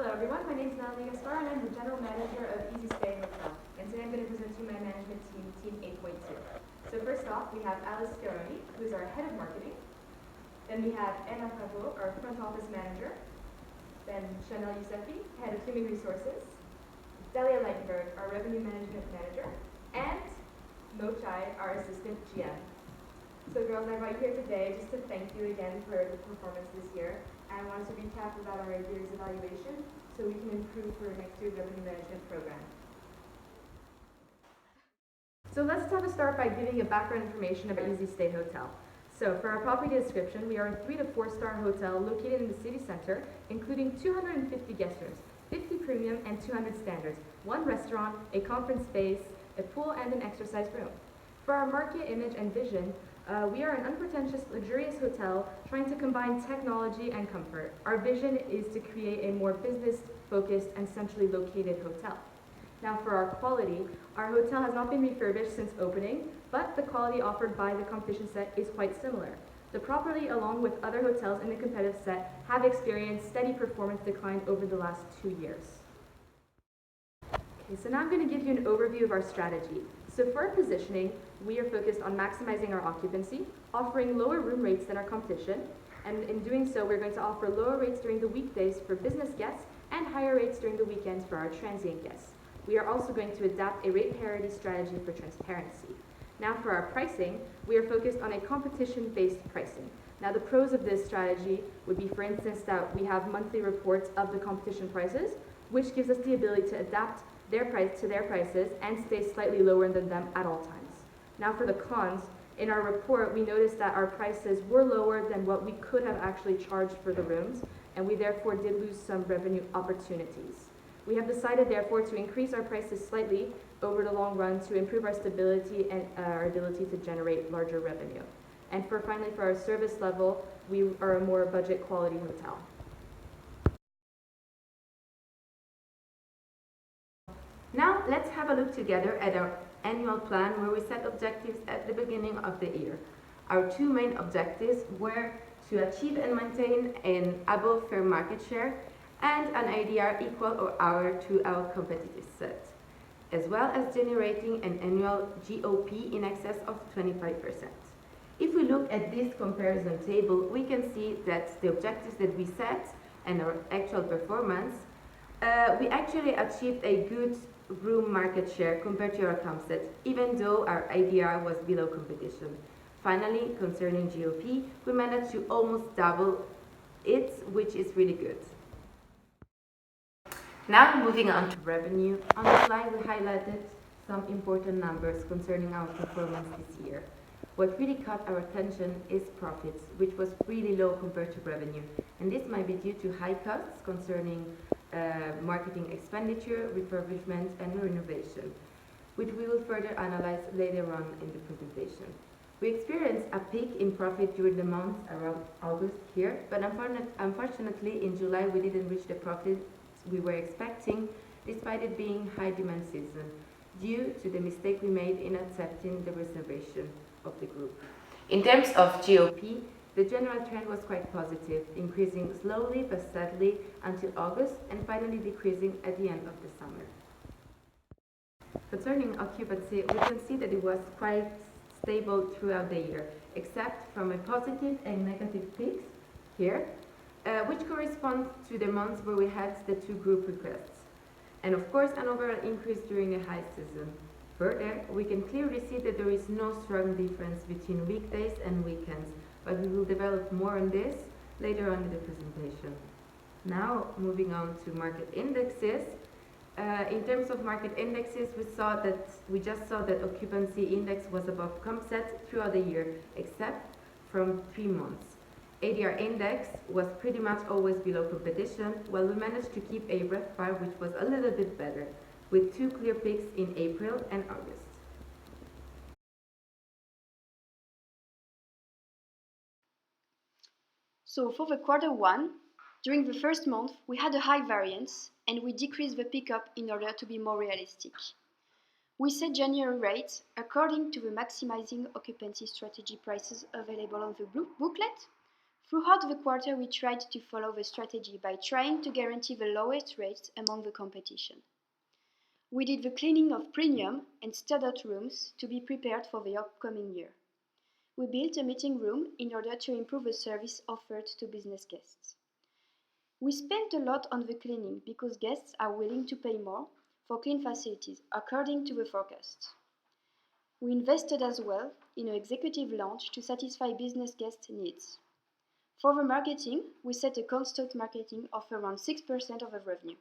Hello everyone, my name is Natalie Gaspar and I'm the General Manager of Easy Stay Hotel. And today I'm going to present to you my management team, Team 8.2. So first off, we have Alice Fioroni, who is our Head of Marketing. Then we have Anna Pravo, our Front Office Manager. Then Chanel Yousefi, Head of Human Resources. Delia Leitenberg, our Revenue Management Manager. And Mo Chai, our Assistant GM. So girls, I brought you here today just to thank you again for the performance this year. I wanted to recap about our year's evaluation so we can improve for next year's revenue management program. So let's have a start by giving you background information about Easy Stay Hotel. So for our property description, we are a 3 to 4 star hotel located in the city center, including 250 guest rooms, 50 premium and 200 standards, 1 restaurant, a conference space, a pool and an exercise room. For our market image and vision, we are an unpretentious, luxurious hotel trying to combine technology and comfort. Our vision is to create a more business-focused and centrally located hotel. Now for our quality, our hotel has not been refurbished since opening, but the quality offered by the competition set is quite similar. The property, along with other hotels in the competitive set, have experienced steady performance decline over the last 2 years. Okay, so now I'm going to give you an overview of our strategy. So for our positioning, we are focused on maximizing our occupancy, offering lower room rates than our competition, and in doing so, we're going to offer lower rates during the weekdays for business guests and higher rates during the weekends for our transient guests. We are also going to adapt a rate parity strategy for transparency. Now for our pricing, we are focused on a competition-based pricing. Now the pros of this strategy would be, for instance, that we have monthly reports of the competition prices, which gives us the ability to adapt their price to their prices and stay slightly lower than them at all times. Now for the cons, in our report we noticed that our prices were lower than what we could have actually charged for the rooms, and we therefore did lose some revenue opportunities. We have decided therefore to increase our prices slightly over the long run to improve our stability and our ability to generate larger revenue. And finally, for our service level, we are a more budget quality hotel. Now let's have a look together at our annual plan where we set objectives at the beginning of the year. Our 2 main objectives were to achieve and maintain an above fair market share and an ADR equal or higher to our competitive set, as well as generating an annual GOP in excess of 25%. If we look at this comparison table, we can see that the objectives that we set and our actual performance, we actually achieved a good room market share compared to our comp set, even though our ADR was below competition. Finally, concerning GOP, we managed to almost double it, which is really good. Now moving on to revenue. On the slide, we highlighted some important numbers concerning our performance this year. What really caught our attention is profits, which was really low compared to revenue, and this might be due to high costs concerning marketing expenditure, refurbishment and renovation, which we will further analyze later on in the presentation. We experienced a peak in profit during the months around August here, but unfortunately in July we didn't reach the profits we were expecting, despite it being high demand season, due to the mistake we made in accepting the reservation of the group. In terms of GOP, the general trend was quite positive, increasing slowly but steadily until August and finally decreasing at the end of the summer. Concerning occupancy, we can see that it was quite stable throughout the year, except from a positive and negative peaks here, which corresponds to the months where we had the 2 group requests, and of course an overall increase during the high season. Further, we can clearly see that there is no strong difference between weekdays and weekends, but we will develop more on this later on in the presentation. Now, moving on to market indexes. In terms of market indexes, we just saw that occupancy index was above comp set throughout the year, except from 3 months. ADR index was pretty much always below competition, while we managed to keep a RevPAR which was a little bit better, with 2 clear peaks in April and August. So for the Q1, during the first month, we had a high variance and we decreased the pickup in order to be more realistic. We set January rates according to the maximizing occupancy strategy prices available on the booklet Throughout the quarter, we tried to follow the strategy by trying to guarantee the lowest rates among the competition. We did the cleaning of premium and standard rooms to be prepared for the upcoming year. We built a meeting room in order to improve the service offered to business guests. We spent a lot on the cleaning because guests are willing to pay more for clean facilities according to the forecast. We invested as well in an executive lounge to satisfy business guest needs. For the marketing, we set a constant marketing of around 6% of the revenue.